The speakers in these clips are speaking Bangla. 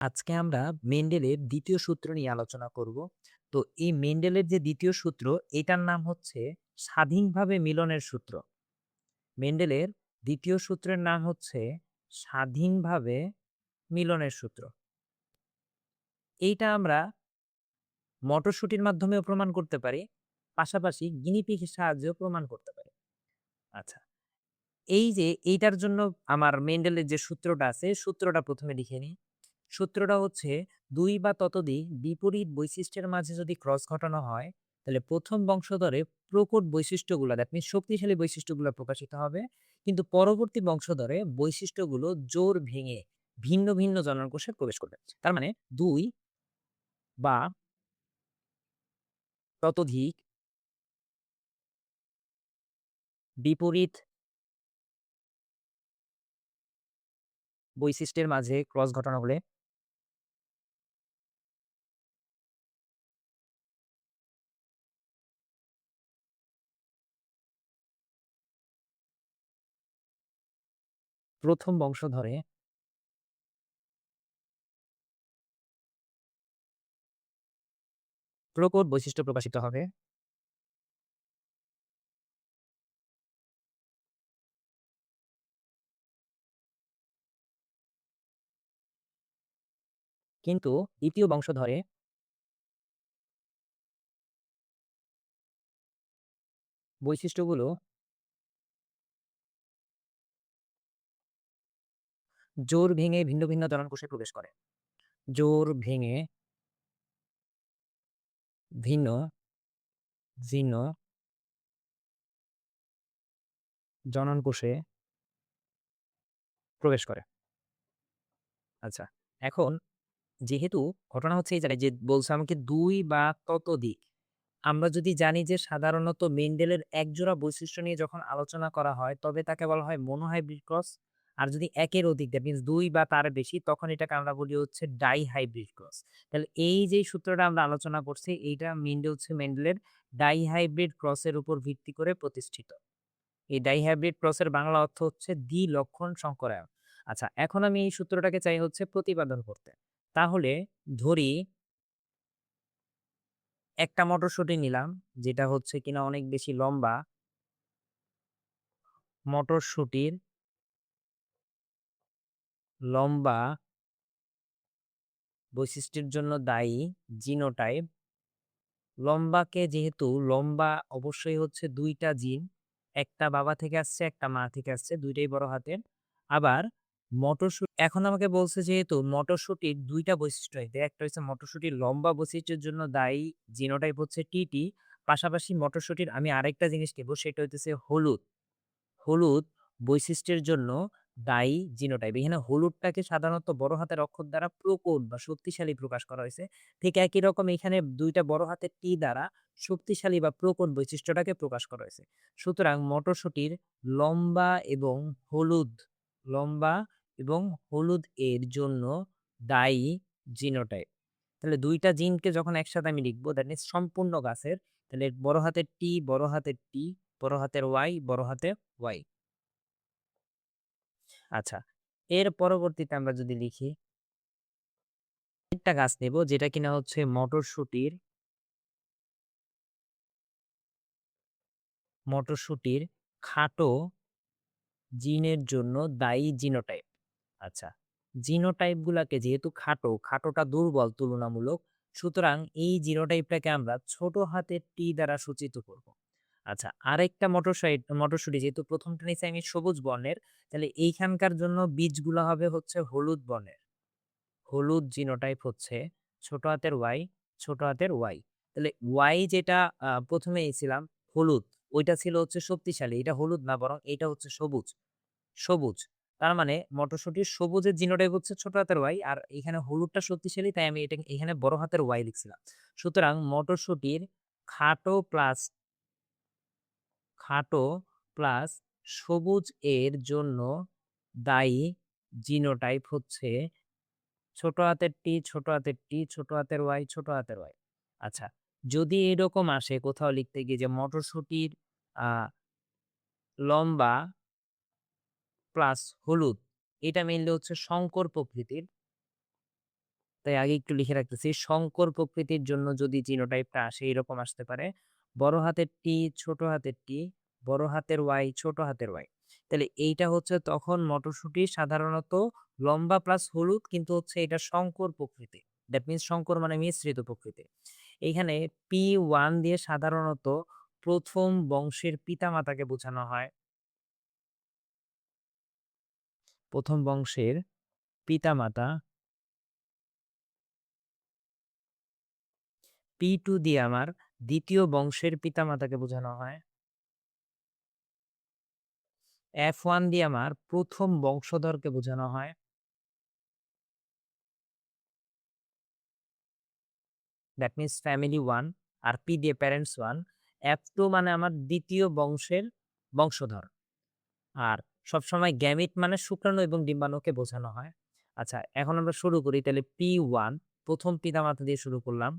আজকে আমরা মেন্ডেলের দ্বিতীয় সূত্র নিয়ে আলোচনা করব। তো এই মেন্ডেলের যে দ্বিতীয় সূত্র এটার নাম হচ্ছে স্বাধীনভাবে মিলনের সূত্র। মেন্ডেলের দ্বিতীয় সূত্রের নাম হচ্ছে স্বাধীনভাবে মিলনের সূত্র। এইটা আমরা মটরশুঁটির মাধ্যমেও প্রমাণ করতে পারি, পাশাপাশি গিনিপিগের সাহায্যেও প্রমাণ করতে পারি। আচ্ছা, এই যে এইটার জন্য আমার মেন্ডেলের যে সূত্রটা আছে, সূত্রটা ১ম এ লিখে নিই। সূত্রটা হচ্ছে ২ বা ততোধিক বিপরীত বৈশিষ্ট্যের মাঝে যদি ক্রস ঘটানো হয়, তাহলে ১ম বংশধরে প্রকট বৈশিষ্ট্যগুলা দ্যাট মিনস শক্তিশালী বৈশিষ্ট্যগুলো প্রকাশিত হবে। কিন্তু পরবর্তী বংশধরে বৈশিষ্ট্যগুলো জোড় ভেঙে ভিন্ন, ভিন্ন জননকোষে প্রবেশ করবে। তার মানে ২ বা ততোধিক বিপরীত বৈশিষ্ট্যের মাঝে ক্রস ঘটানো হলে ১ম বংশধরে প্রকট বৈশিষ্ট্য প্রকাশিত হবে। কিন্তু ২য় বংশধরে বৈশিষ্ট্যগুলো জোড় ভেঙে ভিন্ন, ভিন্ন জননকোষে প্রবেশ করে। জোড় ভেঙে ভিন্ন, ভিন্ন জননকোষে প্রবেশ করে। আচ্ছা, এখন যেহেতু ঘটনা হচ্ছে এই জায়গায় যে বলছে আমাকে ২ বা ততোধিক। আমরা যদি জানি যে সাধারণত মেন্ডেলের একজোড়া বৈশিষ্ট্য নিয়ে যখন আলোচনা করা হয় তবে তাকে বলা হয় মনোহাইব্রিড ক্রস। আর যদি ১ এর অধিক দ্যাট মিনস ২ বা তার বেশি তখন এটাকে আমরা বলি হচ্ছে ডাইহাইব্রিড ক্রস। তাহলে এই যে সূত্রটা আমরা আলোচনা করছি এইটা মেইনলি হচ্ছে মেন্ডেলের ডাইহাইব্রিড ক্রসের উপর ভিত্তি করে প্রতিষ্ঠিত। এই ডাইহাইব্রিড ক্রসের বাংলা অর্থ হচ্ছে দ্বি-লক্ষণ সংকরায়ন। আচ্ছা, এখন আমি এই সূত্রটাকে চাই হচ্ছে প্রতিপাদন করতে। তাহলে ধরি একটা মটরশুঁটি নিলাম যেটা হচ্ছে কিনা অনেক বেশি লম্বা। মটরশুঁটির লম্বা বৈশিষ্ট্যের জন্য দায়ী জিনোটাইপ। লম্বাকে যেহেতু লম্বা অবশ্যই হচ্ছে ২ টা জিন। একটা বাবা থেকে আসছে, একটা মা থেকে আসছে। ২ টাই বড় হাতের। আবার এখন আমাকে বলছে যেহেতু মটরশুঁটির ২ টা বৈশিষ্ট্য এতে একটা হচ্ছে মটরশুঁটির লম্বা বৈশিষ্ট্যের জন্য দায়ী জিনোটাইপ হচ্ছে টিটি। পাশাপাশি মটরশুঁটির আমি আরেকটা জিনিস নেব সেটা হইতেছে হলুদ। হলুদ বৈশিষ্ট্যের জন্য দায়ী জিনোটাইপ। এখানে হলুদটাকে সাধারণত বড় হাতের অক্ষর দ্বারা প্রকট বা শক্তিশালী প্রকাশ করা হয়েছে। ঠিক একই রকম এখানে ২ টা বড় হাতের টি দ্বারা শক্তিশালী বা প্রকট বৈশিষ্ট্যটাকে প্রকাশ করা হয়েছে। সুতরাং মটরশুঁটির লম্বা এবং হলুদ, লম্বা এবং হলুদ এর জন্য দায়ী জিনোটাইপ। তাহলে ২ টা জিনকে যখন একসাথে আমি লিখব দ্যাট মিনস সম্পূর্ণ গাছের, তাহলে বড় হাতের টি, বড় হাতের টি, বড় হাতের ওয়াই, বড় হাতের ওয়াই। আচ্ছা, এর পরবর্তীতে আমরা যদি লিখি, একটা গাছ নেব যেটা কিনা হচ্ছে মটরশুঁটির খাটো জিনের জন্য দায়ী জিনোটাইপ। আচ্ছা, জিনোটাইপ গুলাকে যেহেতু খাটো, খাটোটা দুর্বল তুলনামূলক, সুতরাং এই জিনোটাইপটাকে আমরা ছোট হাতের টি দ্বারা সূচিত করব। আচ্ছা, আরেকটা মটরশুঁটি যেহেতু ১ম টা নিছি আমি সবুজ বর্ণের, তাহলে এইখানকার জন্য বীজগুলা হবে হচ্ছে হলুদ বর্ণের। হলুদ জিনোটাইপ হচ্ছে ছোট হাতের ওয়াই, ছোট হাতের ওয়াই। তাহলে ওয়াই যেটা ১ম এ ছিলাম হলুদ, ওইটা ছিল হচ্ছে শক্তিশালী। এটা হলুদ না বরং এটা হচ্ছে সবুজ। সবুজ। তার মানে মটরশুঁটির সবুজের জিনোটাইপ হচ্ছে ছোট হাতের ওয়াই আর এখানে হলুদটা শক্তিশালী তাই আমি এটা এখানে বড় হাতের ওয়াই লিখছিলাম। সুতরাং মটরশুঁটির খাটো প্লাস খাটো প্লাস সবুজ এর জন্য দায়ী জিনোটাইপ হচ্ছে ছোট হাতের টি, ছোট হাতের টি, ছোট হাতের ওয়াই, ছোট হাতের ওয়াই। আচ্ছা, যদি এরকম আসে কোথাও লিখতে গিয়ে যে মটরশুঁটির আ লম্বা প্লাস হলুদ, এটা মেইনলি হচ্ছে সংকর প্রকৃতির। তাই আগে একটু লিখে রাখতেছি। সংকর প্রকৃতির জন্য যদি জিনোটাইপটা আসে এরকম আসতে পারে। বড় হাতের টি, ছোট হাতের টি, বড় হাতের ওয়াই, ছোট হাতের ওয়াই। তাহলে এইটা হচ্ছে তখন মটরশুঁটি সাধারণত লম্বা প্লাস হলুদ কিন্তু হচ্ছে এটা সংকর প্রকৃতি। দ্যাট মিনস সংকর মানে মিশ্রিত প্রকৃতি। এইখানে P1 দিয়ে সাধারণত ১ম বংশের পিতামাতাকে বোঝানো হয়। ১ম বংশের পিতামাতা। P2 দিয়ে আমার ২য় বংশের পিতামাতাকে বোঝানো হয়। F1 দিয়ে আমার ১ম বংশধরকে বোঝানো হয়। দ্যাট মিনস ফ্যামিলি 1 আর P দিয়ে প্যারেন্টস 1। F2 মানে আমার ২য় বংশের বংশধর। আর সবসময় গ্যামিট মানে শুক্রাণু এবং ডিম্বাণুকে বোঝানো হয়। আচ্ছা, এখন আমরা শুরু করি তাহলে P1 ১ম পিতামাতা দিয়ে শুরু করলাম।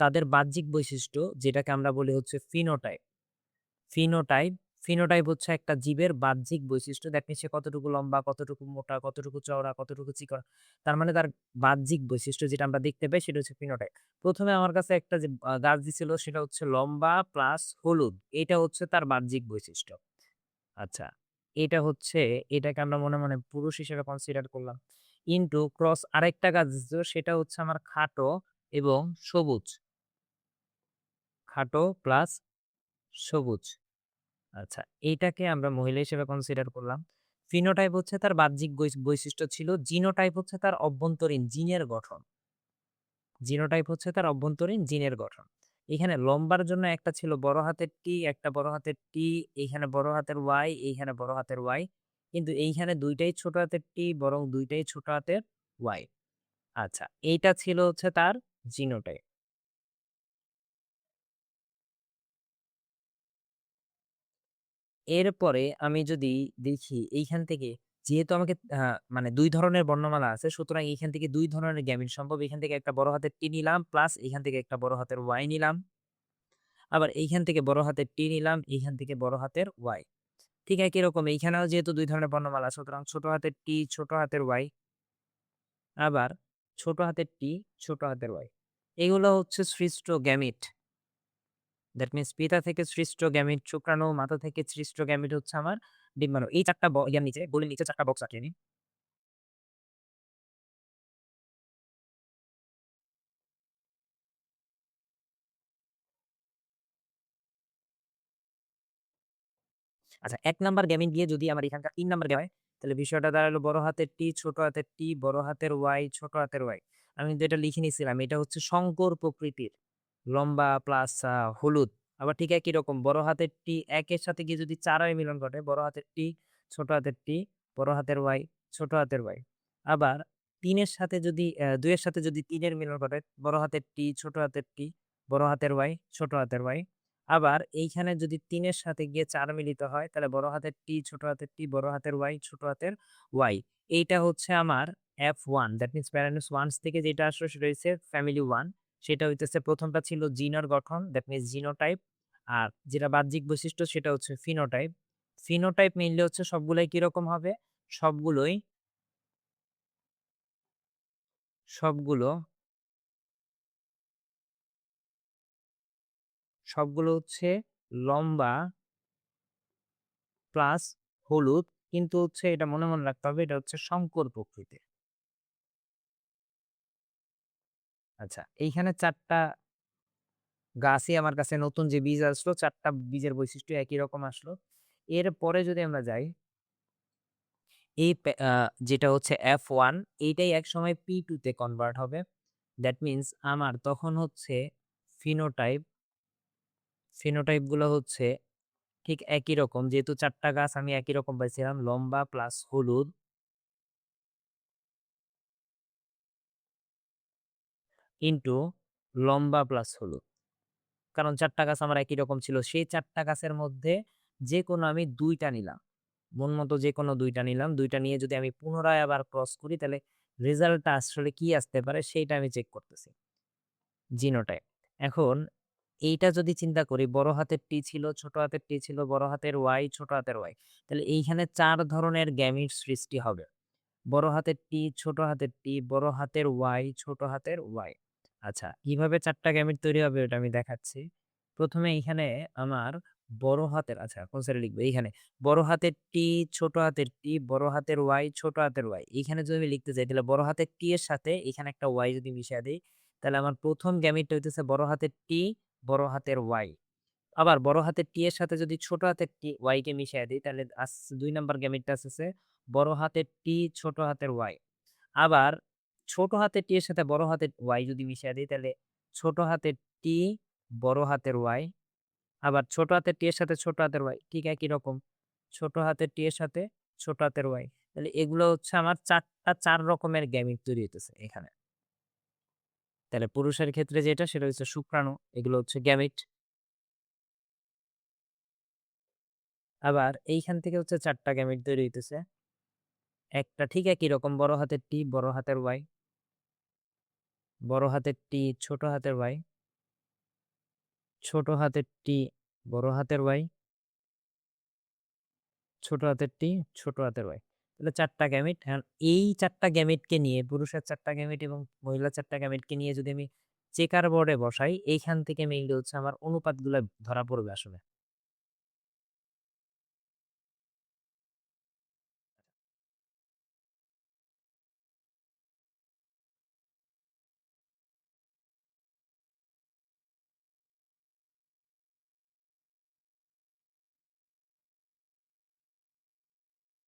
তাদের বাহ্যিক বৈশিষ্ট্য যেটাকে আমরা বলি হচ্ছে ফিনোটাইপ। ফিনোটাইপ, ফিনোটাইপ হচ্ছে একটা জীবের বাহ্যিক বৈশিষ্ট্য। দ্যাট মিনস সে কতটুকু লম্বা, কতটুকু মোটা, কতটুকু চওড়া, কতটুকু চিকন। তার মানে তার বাহ্যিক বৈশিষ্ট্য যেটা আমরা দেখতে পাই সেটা হচ্ছে ফিনোটাইপ। ১ম এ আমার কাছে একটা যে গাছ দিছিল সেটা হচ্ছে লম্বা প্লাস হলুদ। এটা হচ্ছে তার বাহ্যিক বৈশিষ্ট্য। আচ্ছা, এটা হচ্ছে এটাকে আমরা মনে, মনে পুরুষ হিসেবে কনসিডার করলাম। ইনটু ক্রস আরেকটা গাছ দিছিল সেটা হচ্ছে আমার খাটো এবং সবুজ। খাটো প্লাস সবুজ। আচ্ছা, এইটাকে আমরা মহিলা হিসেবে কনসিডার করলাম। ফিনোটাইপ হচ্ছে তার বাহ্যিক বৈশিষ্ট্য ছিল। জিনোটাইপ হচ্ছে তার অভ্যন্তরীণ জিনের গঠন। জিনোটাইপ হচ্ছে তার অভ্যন্তরীণ জিনের গঠন। এখানে লম্বার জন্য একটা ছিল বড় হাতের টি, একটা বড় হাতের টি, এইখানে বড় হাতের ওয়াই, এইখানে বড় হাতের ওয়াই। কিন্তু এইখানে ২ টাই ছোট হাতের টি বরং ২ টাই ছোট হাতের ওয়াই। আচ্ছা, এইটা ছিল হচ্ছে তার জিনোটাইপ। এরপরে আমি যদি দেখি এইখান থেকে যেহেতু আমাকে মানে ২ ধরনের বর্ণমালা আছে সুতরাং এইখান থেকে ২ ধরনের গ্যামিট সম্ভব। এখান থেকে একটা বড় হাতের টি নিলাম প্লাস এখান থেকে একটা বড় হাতের ওয়াই নিলাম। আবার এইখান থেকে বড় হাতের টি নিলাম, এইখান থেকে বড় হাতের ওয়াই। ঠিক একই রকম এইখানেও যেহেতু ২ ধরনের বর্ণমালা সুতরাং ছোট হাতের টি, ছোট হাতের ওয়াই, আবার ছোট হাতের টি, ছোট হাতের ওয়াই। এগুলো হচ্ছে সৃষ্ট গ্যামিট। দ্যাট মিনস পিতা থেকে সৃষ্ট গ্যামিট শুক্রাণু, মাতা থেকে সৃষ্ট গ্যামিট হচ্ছে আমার ডিম্বাণু। এই ৪ টা ইয়ার নিচে গোলের নিচে ৪ টা বক্স আঁকিয়ে নিন। আচ্ছা, ১ নাম্বার গ্যামিট দিয়ে যদি আমার এখানকার ৩ নাম্বার দেওয়া হয়, তাহলে বিষয়টা দাঁড়ালো বড় হাতের টি, ছোট হাতের টি, বড় হাতের ওয়াই, ছোট হাতের ওয়াই। আমি যেটা লিখে নিছিলাম এটা হচ্ছে সংকর প্রকৃতির। লম্বা প্লাস হলুদ। আবার ঠিক একই রকম বড় হাতের টি ১ এর সাথে গিয়ে যদি ৪ এর মিলন ঘটে, বড় হাতের টি, ছোট হাতের টি, বড় হাতের ওয়াই, ছোট হাতের ওয়াই। আবার ৩ এর সাথে যদি ২ এর সাথে যদি ৩ এর মিলন ঘটে, বড় হাতের টি, ছোট হাতের টি, বড় হাতের ওয়াই, ছোট হাতের ওয়াই। আবার এইখানে যদি ৩ এর সাথে গিয়ে ৪ মিলিত হয় তাহলে বড় হাতের টি, ছোট হাতের টি, বড় হাতের ওয়াই, ছোট হাতের ওয়াই। এইটা হচ্ছে আমার F1 দ্যাট মিনস প্যারামিডস 1 থেকে যেটা আসলো সেটা হইছে ফ্যামিলি ১। সেটা হইতেছে ১ম টা ছিল জিনের গঠন দ্যাট মিনস জিনোটাইপ। আর যেটা বাহ্যিক বৈশিষ্ট্য সেটা হচ্ছে ফিনোটাইপ। ফিনোটাইপ মেইনলি হচ্ছে সবগুলাই কিরকম হবে? সবগুলোই সবগুলো সবগুলো হচ্ছে লম্বা প্লাস হলুদ কিন্তু হচ্ছে এটা মনে, মনে রাখতে হবে এটা হচ্ছে সংকর প্রকৃতির। আচ্ছা, এইখানে ৪ টা গাছই আমার কাছে নতুন যে বীজ আসলো ৪ টা বীজের বৈশিষ্ট্য একই রকম আসলো। এরপরে যদি আমরা যাই, এই যেটা হচ্ছে F1 এইটাই একসময় P2 তে কনভার্ট হবে। দ্যাট মিনস আমার তখন হচ্ছে ফিনোটাইপ, ফিনোটাইপ গুলো হচ্ছে ঠিক একই রকম। যেহেতু ৪ টা গাছ আমি একই রকম পাইছিলাম লম্বা প্লাস হলুদ ইনটু লম্বা প্লাস হলুদ। কারণ ৪ টা গাছ আমার একই রকম ছিল। সেই ৪ টা গাছের মধ্যে যেকোনো আমি ২ টা নিলাম। মন মতো যেকোনো ২ টা নিলাম। ২ টা নিয়ে যদি আমি পুনরায় আবার ক্রস করি তাহলে রেজাল্টটা আসলে কি আসতে পারে সেইটা আমি চেক করতেছি। জিনোটাইপ। এখন এইটা যদি চিন্তা করি বড় হাতের টি ছিল, ছোট হাতের টি ছিল, বড় হাতের ওয়াই, ছোট হাতের ওয়াই। তাহলে এইখানে ৪ ধরনের গ্যামিট সৃষ্টি হবে। বড় হাতের টি, ছোট হাতের টি, বড় হাতের ওয়াই, ছোট হাতের ওয়াই। আচ্ছা, কিভাবে ৪ টা গ্যামেট তৈরি হবে ওটা আমি দেখাচ্ছি। ১ম এ এইখানে আমার বড় হাতের আচ্ছা কোন সাইডে লিখব? এইখানে। বড় হাতের টি, ছোট হাতের টি, বড় হাতের ওয়াই, ছোট হাতের ওয়াই। এইখানে যদি আমি লিখতে যাই তাহলে বড় হাতের টি এর সাথে এখানে একটা ওয়াই যদি মিশায়া দেই, তাহলে আমার ১ম গ্যামেটটা হইতেছে বড় হাতের টি, বড় হাতের ওয়াই। আবার বড় হাতের টি এর সাথে যদি ছোট হাতের টি ওয়াই কে মিশায়া দেই তাহলে ২ নাম্বার গ্যামেটটা আসতেছে বড় হাতের টি, ছোট হাতের ওয়াই। আবার ছোট হাতের টি এর সাথে বড় হাতের ওয়াই যদি মিশায়া দেই তাহলে ছোট হাতের টি, বড় হাতের ওয়াই। আবার ছোট হাতের টি এর সাথে ছোট হাতের ওয়াই ঠিক একই রকম। ছোট হাতের টি এর সাথে ছোট হাতের ওয়াই। তাহলে এগুলো হচ্ছে আমার ৪ রকমের গ্যামেট তৈরি হইতেছে এখানে। তাহলে পুরুষের ক্ষেত্রে যেটা সেটা হচ্ছে শুক্রাণু, এগুলো হচ্ছে গ্যামেট। আবার এইখান থেকে হচ্ছে ৪ টা গ্যামেট তৈরি হইতেছে। একটা ঠিক একই রকম বড় হাতের টি, বড় হাতের ওয়াই, বড় হাতের টি, ছোট হাতের ওয়াই, ছোট হাতের টি, বড় হাতের ওয়াই, ছোট হাতের টি, ছোট হাতের ওয়াই। তাহলে ৪ টা গ্যামেট। এখন এই ৪ টা গ্যামেটকে নিয়ে পুরুষের ৪ টা গ্যামেট এবং মহিলার ৪ টা গ্যামেটকে নিয়ে যদি আমি চেকার বোর্ডে বসাই, এইখান থেকে মেইনলি হচ্ছে আমার অনুপাতগুলা ধরা পড়বে আসলে।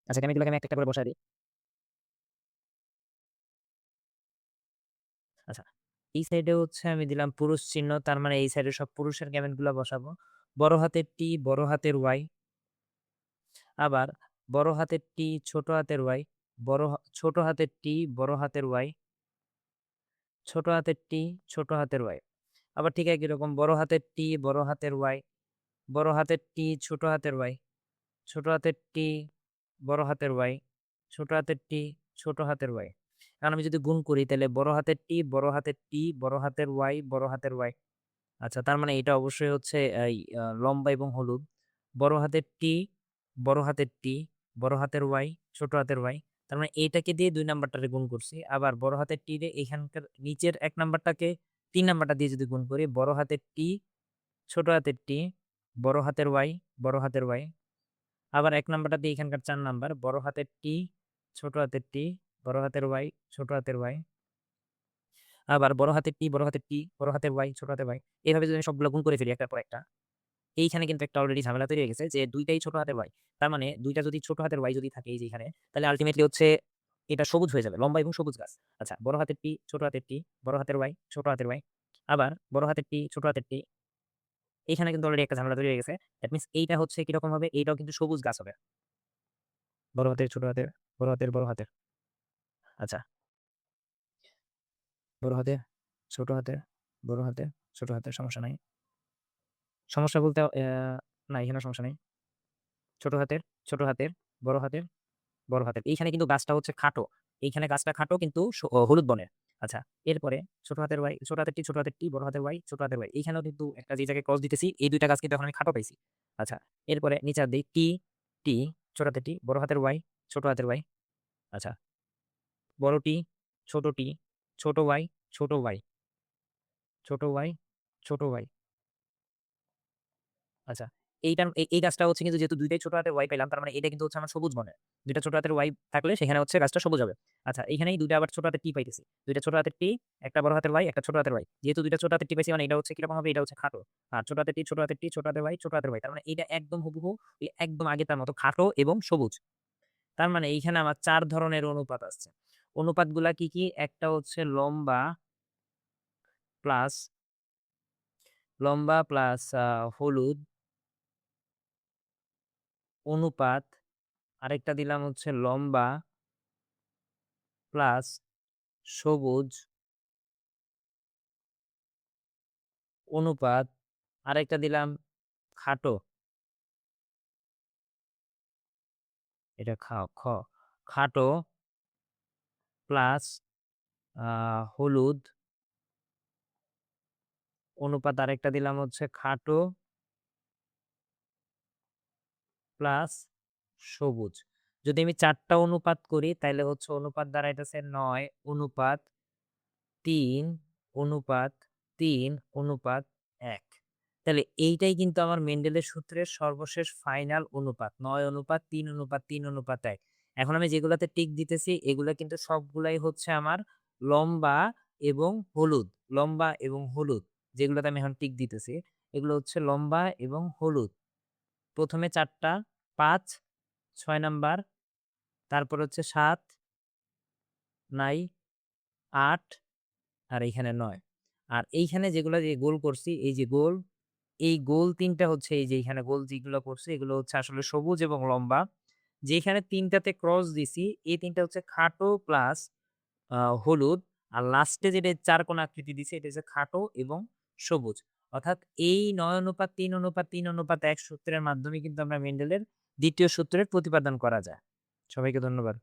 আচ্ছা গ্যামেটগুলোকে আমি একটা, একটা করে বসায় দেই। আচ্ছা। এই সাইডে হচ্ছে আমি দিলাম পুরুষ চিহ্ন। তার মানে এই সাইডে সব পুরুষের গ্যামেটগুলা বসাবো। বড় হাতের টি, বড় হাতের ওয়াই। আবার বড় হাতের টি, ছোট হাতের ওয়াই, ছোট হাতের টি, বড় হাতের ওয়াই, ছোট হাতের টি, ছোট হাতের ওয়াই। আবার ঠিক একই রকম বড় হাতের টি, বড় হাতের ওয়াই, বড় হাতের টি, ছোট হাতের ওয়াই, ছোট হাতের টি, বড় হাতের ওয়াই, ছোট হাতের টি, ছোট হাতের ওয়াই। এখন আমি যদি গুণ করি তাহলে বড় হাতের টি, বড় হাতের টি, বড় হাতের ওয়াই, বড় হাতের ওয়াই। আচ্ছা তার মানে এটা অবশ্যই হচ্ছে এই লম্বা এবং হলুদ। বড় হাতের টি, বড় হাতের টি, বড় হাতের ওয়াই, ছোট হাতের ওয়াই। তার মানে এইটাকে দিয়ে ২ নাম্বারটারে গুণ করছি। আবার বড় হাতের টি রে এখানকার নিচের ১ নাম্বারটাকে ৩ নাম্বারটা দিয়ে যদি গুণ করি, বড় হাতের টি, ছোট হাতের টি, বড় হাতের ওয়াই, বড় হাতের ওয়াই। আবার ১ নাম্বারটা দিয়ে এখানকার ৪ নাম্বার, বড় হাতের টি, ছোট হাতের টি, বড় হাতের ওয়াই, ছোট হাতের ওয়াই। আবার বড় হাতের টি, বড় হাতের টি, বড় হাতের ওয়াই, ছোট হাতের ওয়াই। এভাবে যদি আমি সবগুলা গুণ করে ফেলি একটার পর একটা, এইখানে কিন্তু একটা অলরেডি ঝামেলা তৈরি হয়ে গেছে যে ২ টাই ছোট হাতের ওয়াই। তার মানে ২ টা যদি ছোট হাতের ওয়াই যদি থাকে এই যে এখানে, তাহলে আল্টিমেটলি হচ্ছে এটা সবুজ হয়ে যাবে। লম্বা এবং সবুজ গাছ। আচ্ছা বড় হাতের টি, ছোট হাতের টি, বড় হাতের ওয়াই, ছোট হাতের ওয়াই। আবার বড় হাতের টি, ছোট হাতের টি। এখানে কিন্তু অলরেডি একটা ঝামেলা তৈরি হয়ে গেছে। দ্যাট মিনস এইটা হচ্ছে কিরকম হবে? এইটাও কিন্তু সবুজ গাছ হবে। বড় হাতের, ছোট হাতের, বড় হাতের, বড় হাতের। আচ্ছা বড় হাতের, ছোট হাতের, বড় হাতের, ছোট হাতের সমস্যা নাই। সমস্যা বলতে না এখানে সমস্যা নাই। ছোট হাতের, ছোট হাতের, বড় হাতের, বড় হাতের। এইখানে কিন্তু গাছটা হচ্ছে খাটো। এইখানে গাছটা খাটো কিন্তু হলুদ বর্ণের। আচ্ছা, এরপরে ছোট হাতের ওয়াই, ছোট হাতের টি, ছোট হাতের টি, বড় হাতের ওয়াই, ছোট হাতের ওয়াই। এইখানেও কিন্তু একটা যে জায়গায় ক্রস দিতেছি, এই ২ টা গাছ কিন্তু এখন আমি খাটো পাইছি। আচ্ছা, এরপরে নিচের দিক টি, টি, ছোট হাতের টি, বড় হাতের ওয়াই, ছোট হাতের ওয়াই। আচ্ছা, বড় টি, ছোট টি, ছোট ওয়াই, ছোট ওয়াই, ছোট ওয়াই, ছোট ওয়াই। আচ্ছা। এই গাছটা হচ্ছে কিন্তু যেহেতু ২ টাই ছোট হাতের ওয়াই পাইলাম, তার মানে এটা কিন্তু হচ্ছে আমার সবুজ বর্ণের। ২ টা ছোট হাতের ওয়াই থাকলে সেখানে হচ্ছে গাছটা সবুজ হবে। আচ্ছা, এইখানেই ২ টা আবার ছোট হাতের টি পাইতেছি। ২ টা ছোট হাতের টি, একটা বড় হাতের ওয়াই, একটা ছোট হাতের ওয়াই। যেহেতু ২ টা ছোট হাতের টি পাইছি মানে এটা হচ্ছে কিরকম হবে? এটা হচ্ছে খাটো। আর ছোট হাতের টি, ছোট হাতের টি, ছোট হাতের ওয়াই, ছোট হাতের ওয়াই। তার মানে এইটা একদম হুবহু একদম আগেরটার মতো খাটো এবং সবুজ। তার মানে এইখানে আমার ৪ ধরনের অনুপাত আসছে। অনুপাতগুলা কি, কি? একটা হচ্ছে প্লাস লম্বা প্লাস হলুদ অনুপাত। আরেকটা দিলাম হচ্ছে লম্বা প্লাস সবুজ অনুপাত। আরেকটা দিলাম খাটো। এটা খাটো প্লাস হলুদ অনুপাত। আরেকটা দিলাম হচ্ছে খাটো প্লাস সবুজ। যদি আমি ৪ টা অনুপাত করি তাইলে হচ্ছে অনুপাত দাঁড়াইতেছে ৯ অনুপাত ৩ অনুপাত ৩ অনুপাত ১। তাহলে এইটাই কিন্তু আমার মেন্ডেলের সূত্রের সর্বশেষ ফাইনাল অনুপাত। ৯ অনুপাত ৩ অনুপাত ৩ অনুপাত ১। এখন আমি যেগুলাতে টিক দিতেছি এগুলা কিন্তু সবগুলাই হচ্ছে আমার লম্বা এবং হলুদ, লম্বা এবং হলুদ যেগুলাতে আমি এখন টিক দিতেছি, এগুলো হচ্ছে লম্বা এবং হলুদ। ১ম এ ৪ টা, ৫, ৬ নাম্বার, তারপর হচ্ছে ৭, নাই ৮ আর এইখানে ৯। আর এইখানে যেগুলা যে গোল করছি, এই যে গোল, এই গোল ৩ টা হচ্ছে এই যে এইখানে গোল যেগুলো করছি এগুলো হচ্ছে আসলে সবুজ এবং লম্বা। যেখানে ৩ টাতে ক্রস দিছি, এই ৩ টা হচ্ছে খাটো প্লাস হলুদ। আর লাস্টে যেটা ৪ কোণ আকৃতি দিছি এটা হচ্ছে খাটো এবং সবুজ। অর্থাৎ এই ৯ অনুপাত ৩ অনুপাত ৩ অনুপাত ১ সূত্রের মাধ্যমে কিন্তু আমরা মেন্ডেলের ২য় সূত্রের প্রতিপাদন করা যায়। সবাইকে ধন্যবাদ।